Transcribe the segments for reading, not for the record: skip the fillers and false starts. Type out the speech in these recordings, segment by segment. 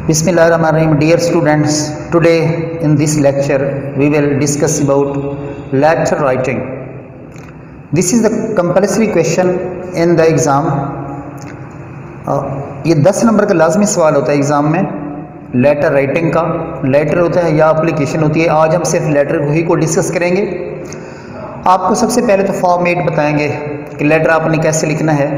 Bismillahirrahmanirrahim. Dear students, today in this lecture we will discuss about letter writing. This is the compulsory question in the exam. ये 10 number का लाजमी सवाल होता है exam में letter writing का. Letter होता है या एप्लीकेशन होती है. आज हम सिर्फ लेटर ही को डिस्कस करेंगे. आपको सबसे पहले तो फॉर्मेट बताएंगे कि लेटर आपने कैसे लिखना है.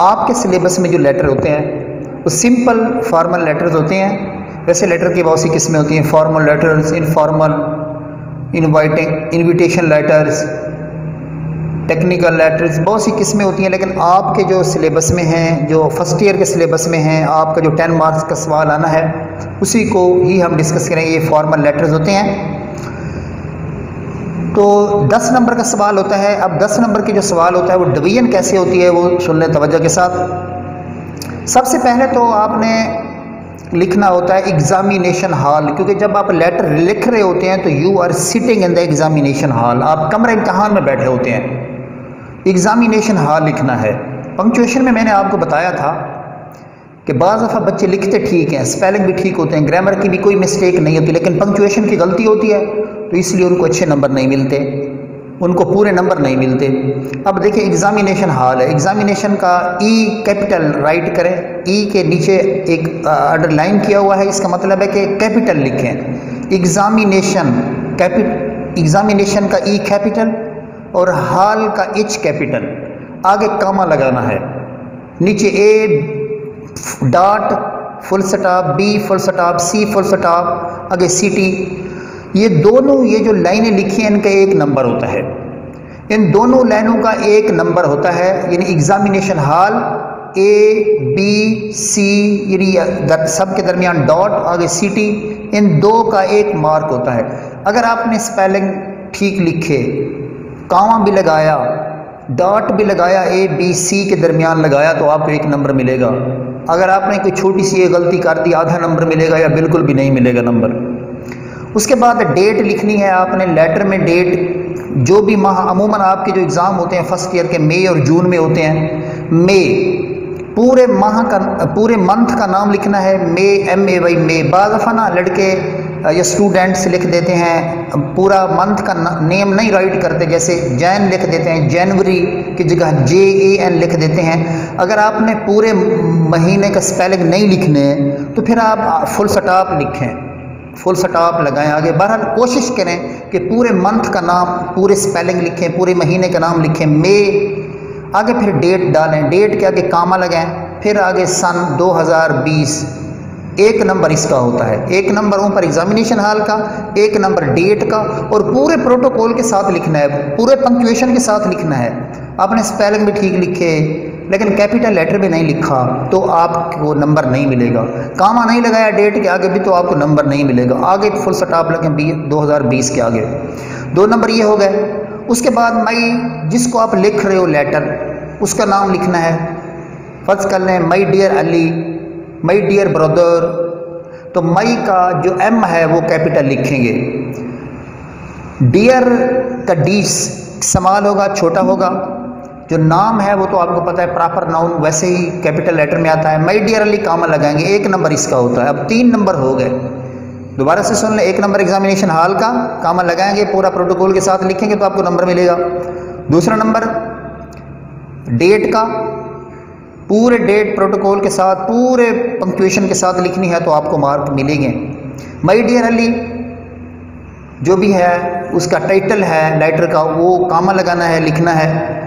आपके सिलेबस में जो लेटर होते हैं वो सिंपल फॉर्मल लेटर्स होते हैं. वैसे लेटर की बहुत सी किस्में होती हैं, formal letters, informal, invitation letters, technical letters, बहुत सी किस्में होती हैं. लेकिन आपके जो सिलेबस में हैं, जो फर्स्ट ईयर के सिलेबस में हैं, आपका जो 10 मार्क्स का सवाल आना है उसी को ही हम डिस्कस करेंगे. ये फॉर्मल लेटर्स होते हैं. तो 10 नंबर का सवाल होता है. अब 10 नंबर की जो सवाल होता है वो डिवीजन कैसे होती है वो सुन लें तवज्जो के साथ. सबसे पहले तो आपने लिखना होता है एग्जामिनेशन हॉल, क्योंकि जब आप लेटर लिख रहे होते हैं तो you are sitting in the examination hall. आप कमरे इम्तिहान में बैठे होते हैं. एग्जामिनेशन हॉल लिखना है. पंक्चुएशन में मैंने आपको बताया था कि बाज़ दफ़ा बच्चे लिखते ठीक हैं, स्पेलिंग भी ठीक होते हैं, ग्रामर की भी कोई मिस्टेक नहीं होती, लेकिन पंक्चुएशन की गलती होती है तो इसलिए उनको अच्छे नंबर नहीं मिलते, उनको पूरे नंबर नहीं मिलते. अब देखिए एग्जामिनेशन हॉल है. एग्जामिनेशन का ई कैपिटल राइट करें. ई के नीचे एक अंडरलाइन किया हुआ है, इसका मतलब है कि कैपिटल लिखें. एग्जामिनेशन का ई कैपिटल और हॉल का एच कैपिटल. आगे कामा लगाना है. नीचे A dot full stop, B full stop, C full stop, आगे सी टी. ये दोनों ये जो लाइनें लिखी हैं इनका एक नंबर होता है. इन दोनों लाइनों का एक नंबर होता है. यानी examination hall A B C, यानी सब के दरमियान डॉट, आगे सी टी, इन दो का एक मार्क होता है. अगर आपने स्पेलिंग ठीक लिखे, कामा भी लगाया, डॉट भी लगाया, ए बी सी के दरमियान लगाया तो आपको एक नंबर मिलेगा. अगर आपने कोई छोटी सी ये गलती कर दी आधा नंबर मिलेगा या बिल्कुल भी नहीं मिलेगा नंबर. उसके बाद डेट लिखनी है आपने. लेटर में डेट जो भी माह, अमूमन आपके जो एग्ज़ाम होते हैं फर्स्ट ईयर के मई और जून में होते हैं. मई पूरे माह का, पूरे मंथ का नाम लिखना है. मई, MAY मई. बाज़ दफ़ा ना लड़के या स्टूडेंट्स लिख देते हैं पूरा मंथ का नेम नहीं राइट करते, जैसे जैन लिख देते हैं, जनवरी की जगह JAN लिख देते हैं. अगर आपने पूरे महीने का स्पेलिंग नहीं लिखने तो फिर आप फुल स्टॉप लिखें, फुल स्टॉप लगाएं आगे. बहरहाल कोशिश करें कि पूरे मंथ का नाम, पूरे स्पेलिंग लिखें, पूरे महीने का नाम लिखें. मई, आगे फिर डेट डालें, डेट के आगे कामा लगाएं, फिर आगे सन 2020. एक नंबर इसका होता है. एक नंबर ऊपर एग्जामिनेशन हॉल का, एक नंबर डेट का, और पूरे प्रोटोकॉल के साथ लिखना है, पूरे पंक्चुएशन के साथ लिखना है. आपने स्पेलिंग भी ठीक लिखे लेकिन कैपिटल लेटर भी नहीं लिखा तो आपको नंबर नहीं मिलेगा. कामा नहीं लगाया डेट के आगे भी तो आपको नंबर नहीं मिलेगा. आगे फुल स्टॉप लगे 2020 के आगे. 2 नंबर ये हो गए. उसके बाद मई, जिसको आप लिख रहे हो लेटर, उसका नाम लिखना है. फर्ज कर लें मई डियर अली, मई डियर ब्रदर. तो मई का जो M है वो कैपिटल लिखेंगे. डियर का डी स्मॉल होगा, छोटा होगा. जो नाम है वो तो आपको पता है प्रॉपर नाउन वैसे ही कैपिटल लेटर में आता है. मई डियर अली कामा लगाएंगे. एक नंबर इसका होता है. अब 3 नंबर हो गए. दोबारा से सुन लें. एक नंबर एग्जामिनेशन हॉल का, कामा लगाएंगे, पूरा प्रोटोकॉल के साथ लिखेंगे तो आपको नंबर मिलेगा. दूसरा नंबर डेट का, पूरे डेट प्रोटोकॉल के साथ, पूरे पंक्चुएशन के साथ लिखनी है तो आपको मार्क मिलेंगे. मई डियर अली जो भी है उसका टाइटल है लेटर का, वो कामा लगाना है, लिखना है.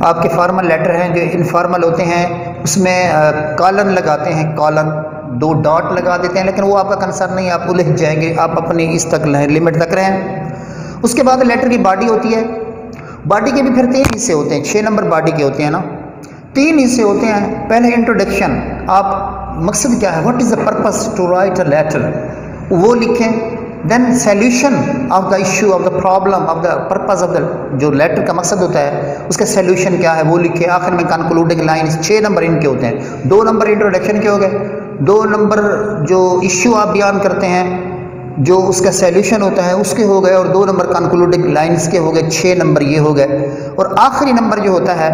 आपके फॉर्मल लेटर हैं जो इनफॉर्मल होते हैं उसमें कॉलन लगाते हैं, कॉलन 2 डॉट लगा देते हैं, लेकिन वो आपका कंसर्न नहीं, आप उलझ जाएंगे. आप अपनी इस तक लिमिट तक रहें. उसके बाद लेटर की बॉडी होती है. बॉडी के भी फिर 3 हिस्से होते हैं. 6 नंबर बॉडी के होते हैं ना. 3 हिस्से होते हैं. पहले इंट्रोडक्शन, आप मकसद क्या है, what is the purpose to write a letter, वो लिखें. Then solution of the issue, of the problem, of the purpose of the, जो लेटर का मकसद होता है उसका सॉल्यूशन क्या है वो लिखें. आखिर में कंक्लूडिंग लाइन्स. 6 नंबर इनके होते हैं. 2 नंबर इंट्रोडक्शन के हो गए. 2 नंबर जो इशू आप बयान करते हैं, जो उसका सॉल्यूशन होता है उसके हो गए. और 2 नंबर कंक्लूडिंग लाइन्स के हो गए. 6 नंबर ये हो गए. और आखिरी नंबर जो होता है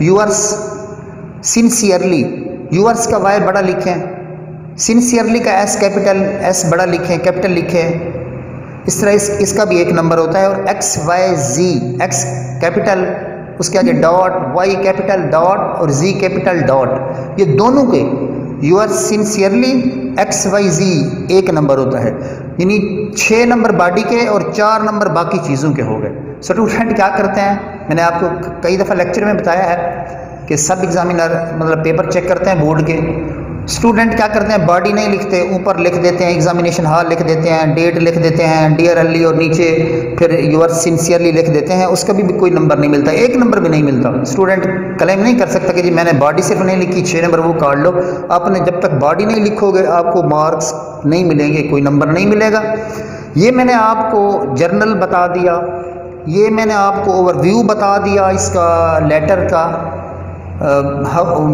यूअर्स सिंसियरली. यूअर्स का वाई बड़ा लिखें, सिंसियरली का एस कैपिटल, एस बड़ा लिखें, कैपिटल लिखें, इस तरह इसका भी एक नंबर होता है। और एक्स वाई जी, एक्स कैपिटल, उसके आगे डॉट, वाई कैपिटल डॉट और जी कैपिटल डॉट, ये दोनों के yours sincerely X Y Z एक नंबर होता है, यानी 6 नंबर बॉडी के और 4 नंबर बाकी चीज़ों के हो गए। स्टूडेंट क्या करते हैं, मैंने आपको कई दफ़ा लेक्चर में बताया है कि सब एग्जामिनर मतलब पेपर चेक करते हैं बोर्ड के, स्टूडेंट क्या करते हैं, बॉडी नहीं लिखते, ऊपर लिख देते हैं एग्जामिनेशन हॉल लिख देते हैं, डेट लिख देते हैं, डियर अली, और नीचे फिर यू आर सिंसियरली लिख देते हैं, उसका भी कोई नंबर नहीं मिलता, एक नंबर भी नहीं मिलता। स्टूडेंट क्लेम नहीं कर सकता कि जी मैंने बॉडी सिर्फ नहीं लिखी 6 नंबर वो काट लो। आपने जब तक बॉडी नहीं लिखोगे आपको मार्क्स नहीं मिलेंगे, कोई नंबर नहीं मिलेगा। ये मैंने आपको जर्नल बता दिया, ये मैंने आपको ओवरव्यू बता दिया इसका लेटर का,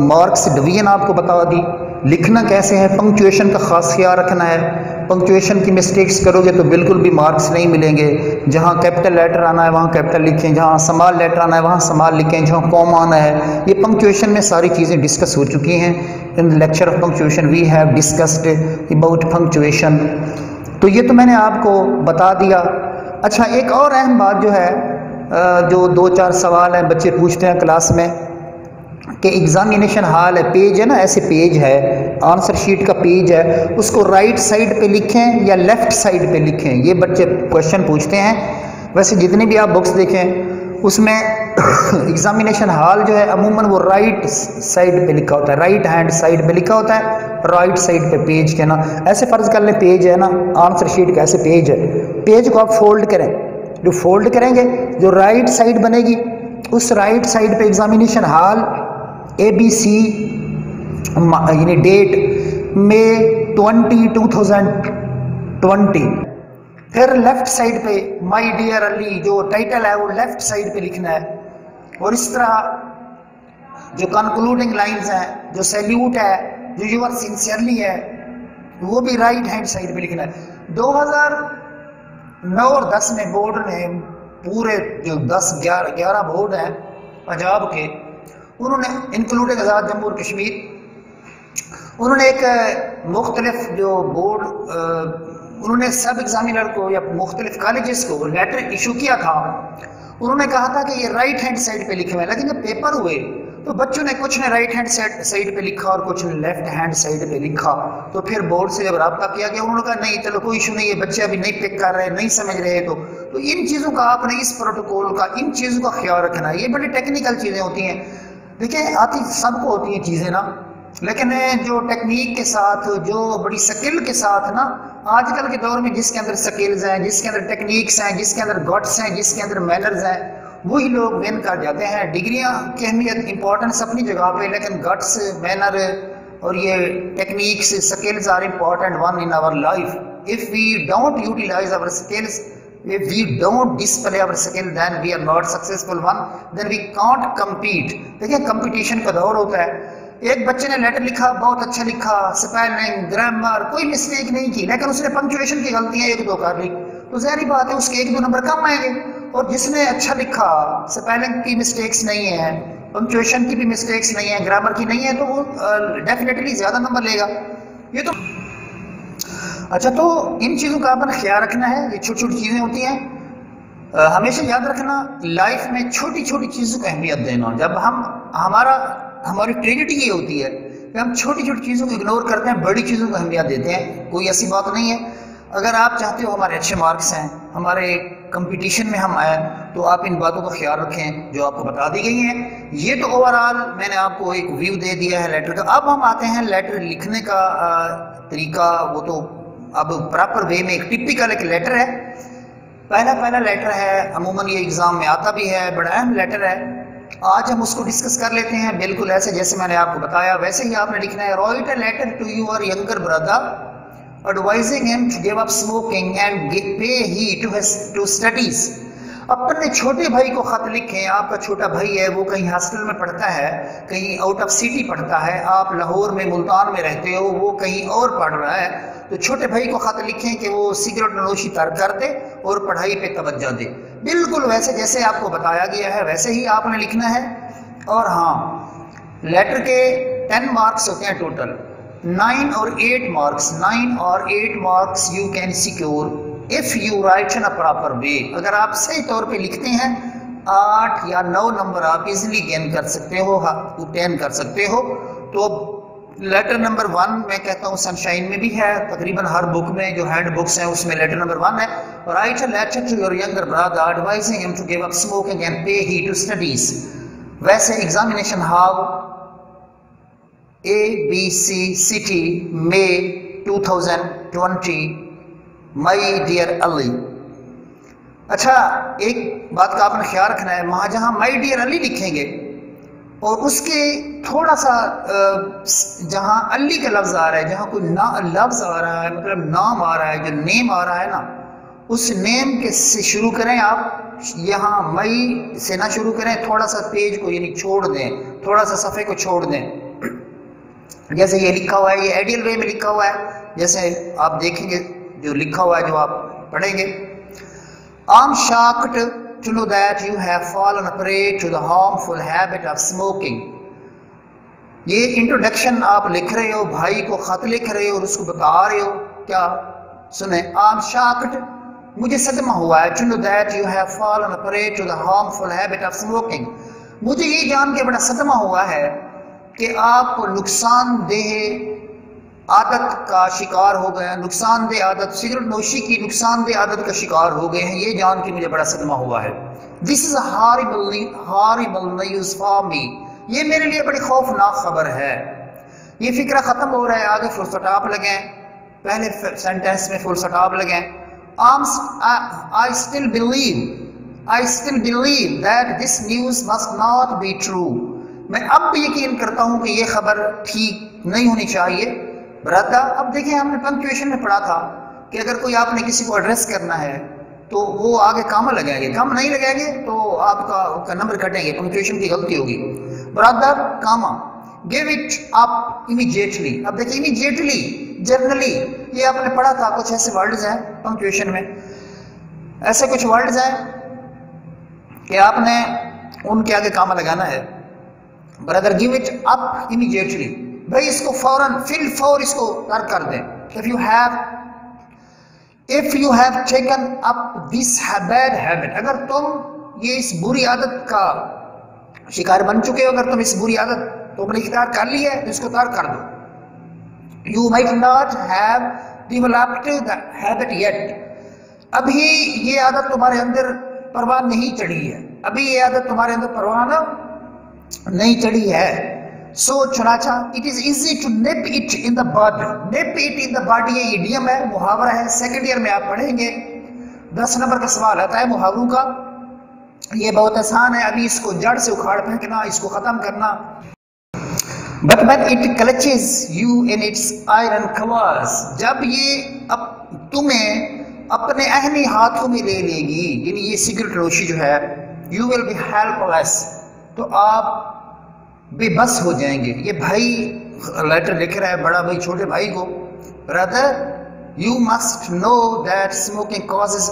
मार्क्स डिवीजन आपको बता दी, लिखना कैसे है, पंक्चुएशन का खास ख्याल रखना है, पंक्चुएशन की मिस्टेक्स करोगे तो बिल्कुल भी मार्क्स नहीं मिलेंगे। जहाँ कैपिटल लेटर आना है वहाँ कैपिटल लिखें, जहाँ स्मॉल लेटर आना है वहाँ स्मॉल लिखें, जहाँ कॉमा आना है, ये पंक्चुएशन में सारी चीज़ें डिस्कस हो चुकी हैं। इन lecture of punctuation we have discussed about punctuation. तो ये तो मैंने आपको बता दिया। अच्छा, एक और अहम बात जो है, जो 2-4 सवाल हैं बच्चे पूछते हैं क्लास में कि एग्जामिनेशन हॉल है, पेज है ना, ऐसे पेज है, आंसर शीट का पेज है, उसको राइट साइड पे लिखें या लेफ़्ट साइड पे लिखें, ये बच्चे क्वेश्चन पूछते हैं। वैसे जितने भी आप बुक्स देखें उसमें एग्जामिनेशन हॉल जो है अमूमन वो राइट साइड पे लिखा होता है, राइट हैंड साइड पे लिखा होता है, राइट साइड पे पेज के ना, ऐसे फ़र्ज़ कर लें पेज है ना, आंसर शीट का ऐसे पेज है, पेज को आप फोल्ड करें, जो फोल्ड करेंगे जो राइट साइड बनेगी उस राइट साइड पे एग्जामिनेशन हॉल ABC यानी डेट मई 2020, फिर लेफ्ट साइड पे माय डियर अली जो टाइटल है वो लेफ्ट साइड पे लिखना है, और इस तरह जो कंक्लूडिंग लाइंस हैं, जो सैल्यूट है, जो यू आर सिंसियरली है, वो भी राइट हैंड साइड पे लिखना है। 2009 और 10 में बोर्ड ने पूरे जो 10-11 बोर्ड हैं पंजाब के, उन्होंने इंक्लूडिंग आज़ाद जम्मू और कश्मीर, उन्होंने एक मुख्तलिफ जो बोर्ड उन्होंने सब एग्जामिनर को या मुख्तलिफ कॉलेजेस को लेटर इशू किया था। उन्होंने कहा था कि ये राइट हैंड साइड पे लिखे हुए हैं, लेकिन जब पेपर हुए तो बच्चों ने कुछ ने राइट हैंड साइड पे लिखा और कुछ ने लेफ्ट हैंड साइड पे लिखा। तो फिर बोर्ड से जब रब्ता किया गया उन्होंने कहा नहीं चलो कोई इशू नहीं है, बच्चे अभी नहीं पिक कर रहे, नहीं समझ रहे, तो इन चीज़ों का आपने, इस प्रोटोकॉल का, इन चीज़ों का ख्याल रखना है। ये बड़ी टेक्निकल चीज़ें होती हैं, देखिए आती सबको होती हैं चीज़ें ना, लेकिन जो टेक्निक के साथ, जो बड़ी स्किल के साथ ना, आजकल के दौर में जिसके अंदर स्किल्स हैं, जिसके अंदर टेक्निक्स हैं, जिसके अंदर गट्स हैं, जिसके अंदर मैनर्स हैं, वही लोग विन कर जाते हैं। डिग्रियां की अहमियत, इंपॉर्टेंस अपनी जगह पे, लेकिन गट्स, मैनर और ये techniques, skills are important one in our life. If we don't utilise our skills, if we don't display our skill, then we are not successful one, then we can't compete। देखिए competition का दौर होता है। एक बच्चे ने letter लिखा, बहुत अच्छा लिखा, स्पेलिंग, ग्रामर, कोई मिस्टेक नहीं की, लेकिन उसने पंक्चुएशन की गलतियां 1-2 कर ली, तो ज़ाहिर बात है उसके 1-2 नंबर कम आएंगे। और जिसने अच्छा लिखा, स्पेलिंग की मिस्टेक्स नहीं है, पंक्चुएशन की भी मिस्टेक्स नहीं है, ग्रामर की नहीं है, तो वो डेफिनेटली ज़्यादा नंबर लेगा। ये तो अच्छा, तो इन चीज़ों का अपन ख्याल रखना है। ये छोटी छोटी चीज़ें होती हैं, हमेशा याद रखना लाइफ में छोटी छोटी चीज़ों को अहमियत देना। जब हमारी ट्रेजेडी ये होती है कि हम छोटी छोटी चीज़ों को इग्नोर करते हैं, बड़ी चीज़ों को अहमियत देते हैं। कोई ऐसी बात नहीं है। अगर आप चाहते हो हमारे अच्छे मार्क्स हैं, हमारे कंपटीशन में हम आए, तो आप इन बातों का ख्याल रखें जो आपको बता दी गई हैं। ये तो ओवरऑल मैंने आपको एक व्यू दे दिया है लेटर का। अब हम आते हैं लेटर लिखने का तरीका, वो तो अब प्रॉपर वे में एक टिपिकल एक लेटर है, पहला लेटर है, अमूमन ये एग्जाम में आता भी है, बड़ा अहम लेटर है। आज हम उसको डिस्कस कर लेते हैं, बिल्कुल ऐसे जैसे मैंने आपको बताया वैसे ही आपने लिखना है। Write a letter to your younger brother advising him to give up smoking and pay heed to studies. अपने छोटे भाई को खत लिखें। आपका छोटा भाई है, वो कहीं हॉस्टल में पढ़ता है, कहीं आउट ऑफ सिटी पढ़ता है, आप लाहौर में, मुल्तान में रहते हो, वो कहीं और पढ़ रहा है, तो छोटे भाई को खत लिखें कि वो सिगरेट नोशी तर्क कर दे और पढ़ाई पे तवज्जो दे। बिल्कुल वैसे जैसे आपको बताया गया है वैसे ही आपने लिखना है। और हाँ, लेटर के 10 मार्क्स होते हैं total. 9 or 8 marks, 9 or 8 marks you can secure if you write in a proper way. اگر آپ صحیح طور پہ لکھتے ہیں 8 یا 9 نمبر آپ ایزیلی گین کر سکتے ہو، obtain کر سکتے ہو. تو لیٹر نمبر 1 میں کہتا ہوں سنشائن میں بھی ہے، تقریباً ہر بک میں جو ہینڈ بکس ہیں اس میں لیٹر نمبر 1 ہے. Write a letter to your younger brother advising him to give up smoking and pay heed to studies. ویسے examination hall ABC City May 2020 My dear Ali. اچھا ایک بات کا آپ نے خیال رکھنا ہے، وہاں جہاں My dear Ali لکھیں گے اور اس کے تھوڑا سا جہاں علی کا لفظ آ رہا ہے، جہاں کوئی لفظ آ رہا ہے، مطلب نام آ رہا ہے، جو نیم آ رہا ہے نا، اس نیم کے سے شروع کریں آپ، یہاں مئی سے نہ شروع کریں، تھوڑا سا پیج کو یعنی چھوڑ دیں، تھوڑا سا صفحے کو چھوڑ دیں. جیسے یہ لکھا ہوا ہے، یہ آئیڈیل وے میں لکھا ہوا ہے، جیسے آپ دیکھیں گے جو لکھا ہوا ہے جو آپ پڑھیں گے. I'm shocked to know that you have fallen a prey to the harmful habit of smoking. یہ انٹروڈکشن آپ لکھ رہے ہو، بھائی کو خط لکھ رہے ہو اور اس کو بتا رہے ہو کیا، سنیں. I'm shocked، مجھے صدمہ ہوا ہے، to know that you have fallen a prey to the harmful habit of smoking. مجھے یہ جان کے بڑا صدمہ ہوا ہے کہ آپ نقصان دہ عادت کا شکار ہو گئے ہیں، نقصان دہ عادت، سگریٹ نوشی کی نقصان دہ عادت کا شکار ہو گئے ہیں. یہ جان کے مجھے بڑا صدمہ ہوا ہے. This is a horrible news for me. یہ میرے لیے بڑی خوفناک خبر ہے. یہ فکرہ ختم ہو رہا ہے، آگے فل سٹاپ لگیں، پہلے سینٹنس میں فل سٹاپ لگیں. I still believe that this news must not be true. میں اب بھی یقین کرتا ہوں کہ یہ خبر ٹھیک نہیں ہونی چاہیے. برادہ اب دیکھیں ہم نے پنکچویشن میں پڑھا تھا کہ اگر کوئی آپ نے کسی کو ایڈریس کرنا ہے تو وہ آگے کاما لگائیں گے، کام نہیں لگائیں گے تو آپ کا نمبر کٹیں گے، پنکچویشن کی غلطی ہوگی. برادر Cama give it up immediately. اب دیکھیں immediately، جنرلی، یہ آپ نے پڑھا تھا، کچھ ایسے ورڈز ہیں پنکچویشن میں، ایسے کچھ ورڈز ہیں کہ آپ نے ان کے آگے کاما لگانا ہے. برادر give it up immediately، بھائی اس کو فوراً فور اس کو ترک کر دیں. if you have taken up this bad habit، اگر تم یہ اس بری عادت کا شکار بن چکے ہو، اگر تم اس بری عادت تم نے اختیار کر لی ہے تو اس کو ترک کر دو. you might not have developed the habit yet، ابھی یہ عادت تمہارے اندر پروان نہیں چڑھی ہے، ابھی یہ عادت تمہارے اندر پروان نہیں چڑھی ہے. سو چنانچہ it is easy to nip it in the bud. nip it in the bud یہ ایڈیم ہے، محاورہ ہے، سیکنڈ ایئر میں آپ پڑھیں گے. 10 نمبر کا سوال آتا ہے محاوروں کا، یہ بہت آسان ہے. ابھی اس کو جڑ سے اکھاڑ پھینکنا، اس کو ختم کرنا. but when it clutches you in its iron claws، جب یہ تمہیں اپنے اہمی ہاتھوں میں لے لے گی، یعنی یہ سگریٹ نوشی جو ہے، you will be helpless، تو آپ بے بس ہو جائیں گے. یہ بھائی لیٹر لکھ رہا ہے بڑا بھائی چھوٹے بھائی کو. brother you must know that smoking causes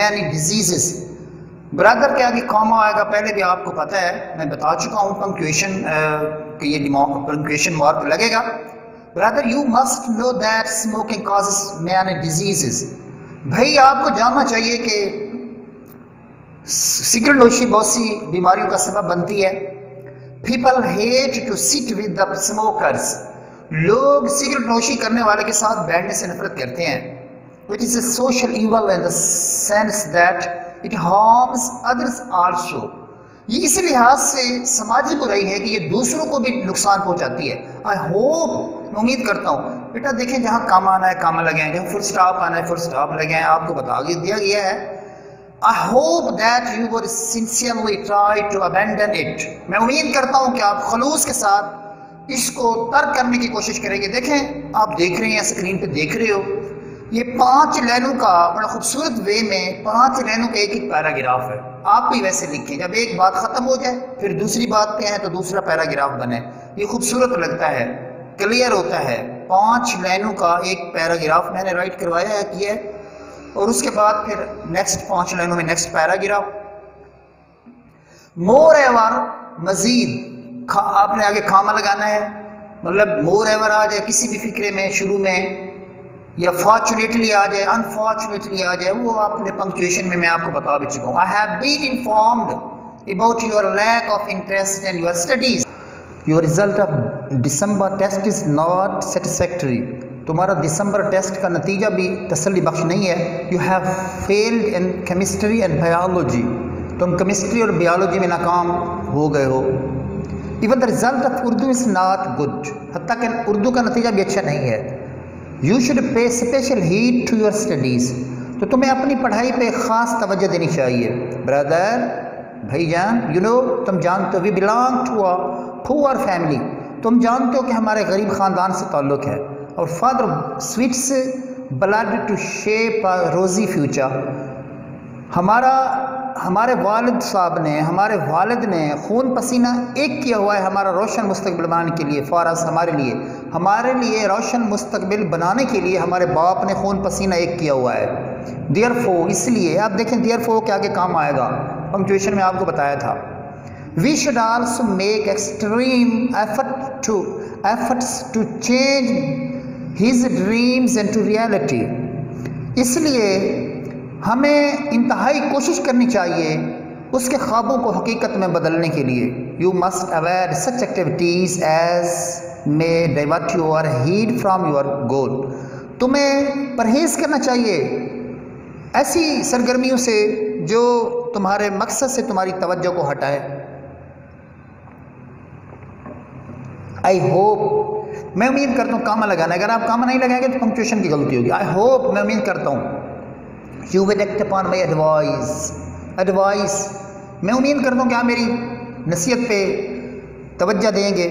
many diseases. برادر کے آگے کاما آئے گا، پہلے بھی آپ کو پتہ ہے، میں بتا چکا ہوں پنکچویشن کہ یہ پنکچویشن مارک لگے گا. brother you must know that smoking causes many diseases. بھائی آپ کو جاننا چاہیے کہ سگریٹ نوشی بہت سی بیماریوں کا سبب بنتی ہے. people hate to sit with the smokers، لوگ سگریٹ نوشی کرنے والے کے ساتھ بیٹھنے سے نفرت کرتے ہیں. it is a social evil in the sense that it harms others also، یہ اسی لحاظ سے سماجی برائی ہے کہ یہ دوسروں کو بھی نقصان پہنچاتی ہے. I hope، میں امید کرتا ہوں بیٹا دیکھیں جہاں کاما آنا ہے کاما لگائیں، جہاں فل سٹاپ آنا ہے فل سٹاپ لگائیں، آپ کو بتا دیا گیا ہے. I hope that you would sincerely try to abandon it، میں امید کرتا ہوں کہ آپ خلوص کے ساتھ اس کو ترک کرنے کی کوشش کریں گے. دیکھیں آپ دیکھ رہے ہیں اسکرین پہ دیکھ رہے ہو، یہ 5 لائنوں کا بڑا خوبصورت وے میں 5 لائنوں کا ایک پیراگراف ہے. آپ بھی ویسے لکھیں، جب ایک بات ختم ہو جائے پھر دوسری بات پہ ہیں تو دوسرا پیراگراف بنے. یہ خوبصورت لگتا ہے، کلیئر ہوتا ہے. 5 لائنوں کا ایک پیراگراف میں نے رائٹ کروایا ہے، کیا ہے، اور اس کے بعد پھر نیکسٹ 5 لائنوں میں نیکسٹ پیراگراف. مور ایور، مزید، آپ نے آگے کاما لگانا ہے. مطلب مور ایور آ جائے کسی بھی فکرے میں شروع میں، یا فارچونیٹلی آ جائے، انفارچونیٹلی آ جائے، وہ آپ نے پنکچویشن میں آپ کو بتا بھی چکا ہوں. I have been informed about your lack of interest in your studies. Your result of December test is not satisfactory. تمہارا دسمبر ٹیسٹ کا نتیجہ بھی تسلی بخش نہیں ہے. You have failed in chemistry and biology. تم کیمسٹری اور بیالوجی میں ناکام ہو گئے ہو. Even the result of Urdu is not good. حتیٰ کہ اردو کا نتیجہ بھی اچھا نہیں ہے. You should pay special heed to your studies. تو تمہیں اپنی پڑھائی پہ خاص توجہ دینی چاہیے. Brother, بھائی جان, you know, تم جانتے ہو, we belong to a poor family. تم جانتے ہو کہ ہمارے غریب خاندان سے تعلق ہے. اور father sweats blood to shape a rosy future. ہمارے والد صاحب نے, ہمارے والد نے خون پسینہ ایک کیا ہوا ہے ہمارا روشن مستقبل بنانے کے لیے. فارس ہمارے لیے روشن مستقبل بنانے کے لیے ہمارے باپ نے خون پسینہ ایک کیا ہوا ہے. therefore, اس لیے آپ دیکھیں therefore کے آگے کام آئے گا, پنکچویشن میں آپ کو بتایا تھا. we should also make extreme efforts to change his dreams into reality. اس لیے ہمیں انتہائی کوشش کرنی چاہیے اس کے خوابوں کو حقیقت میں بدلنے کے لیے. You must avoid such activities as may divert your heed from your goal. تمہیں پرہیز کرنا چاہیے ایسی سرگرمیوں سے جو تمہارے مقصد سے تمہاری توجہ کو ہٹائے. I hope, میں امید کرتا ہوں کامہ لگانا, اگر آپ کامہ نہیں لگائیں گے تو پنکچویشن کی غلطی ہوگی. I hope, میں امید کرتا ہوں You will act upon my advice. میں امید کرتا ہوں کہ آپ میری نصیحت پہ توجہ دیں گے.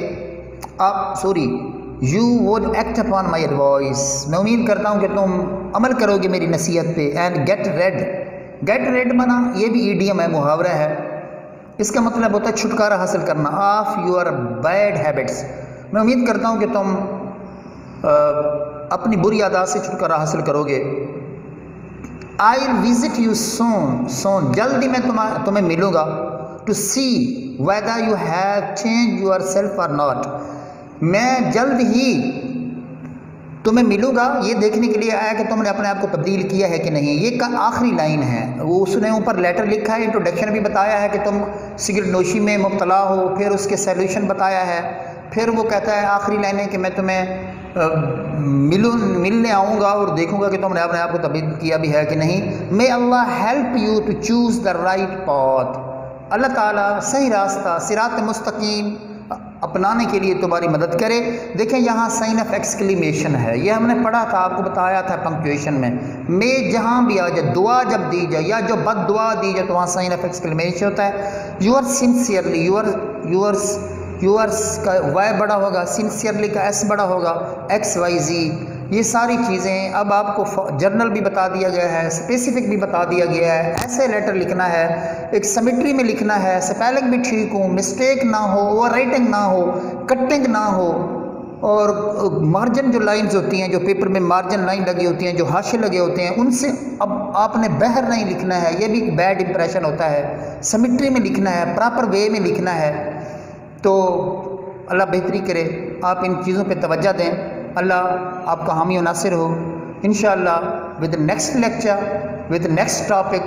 You would act upon my advice. میں امید کرتا ہوں کہ تم عمل کرو گے میری نصیحت پہ. And get rid مانا یہ بھی ایڈیم ہے, محاورہ ہے. اس کا مطلب ہوتا ہے چھٹکارا حاصل کرنا. Of your bad habits. میں امید کرتا ہوں کہ تم اپنی بری عادات سے چھٹکارا حاصل کرو گے. I'll visit you soon. جلدی میں تمہیں ملوں گا. To see whether you have changed yourself or not. میں جلد ہی تمہیں ملوں گا یہ دیکھنے کے لیے آیا کہ تم نے اپنے آپ کو تبدیل کیا ہے کہ نہیں. یہ آخری لائن ہے, وہ اس نے اوپر لیٹر لکھا ہے, انٹروڈکشن بھی بتایا ہے کہ تم سگریٹ نوشی میں مبتلا ہو, پھر اس کے سیلوشن بتایا ہے, پھر وہ کہتا ہے آخری لائن ہے کہ میں تمہیں ملنے آؤں گا اور دیکھوں گا کہ تم نے اپنے آپ کو تبدیل کیا بھی ہے کہ نہیں. May Allah help you to choose the right path. اللہ تعالیٰ صحیح راستہ صراط مستقیم اپنانے کے لیے تمہاری مدد کرے. دیکھیں یہاں سائن آف ایکسکلیمیشن ہے, یہ ہم نے پڑھا تھا, آپ کو بتایا تھا پنکچویشن میں. میں جہاں بھی آ جائے, دعا جب دی جائے یا جو بد دعا دی جائے تو وہاں سائن آف ایکسکلیمیشن ہوتا ہے. یور سنسیئرلی, یورس کا وائی بڑا ہوگا, سنسیئرلی کا ایس بڑا ہوگا, ایکس وائی زی. یہ ساری چیزیں اب آپ کو جرنل بھی بتا دیا گیا ہے, اسپیسیفک بھی بتا دیا گیا ہے. ایسے لیٹر لکھنا ہے, ایک سمیٹری میں لکھنا ہے, سپیلنگ بھی ٹھیک ہو, مسٹیک نہ ہو, اوور رائٹنگ نہ ہو, کٹنگ نہ ہو, اور مارجن جو لائنز ہوتی ہیں, جو پیپر میں مارجن لائن لگی ہوتی ہیں, جو حاشے لگے ہوتے ہیں, ان سے اب آپ نے بہر نہیں لکھنا ہے, یہ بھی بیڈ امپریشن ہوتا ہے. سمیٹری میں لکھنا ہے, پراپر وے میں لکھنا ہے. تو اللہ بہتری کرے, آپ ان چیزوں پہ توجہ دیں. اللہ آپ کا حامی و ناصر ہو. انشاءاللہ with the next lecture, with the next topic,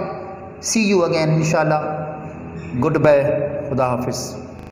see you again انشاءاللہ. گڈ بائے, خدا حافظ.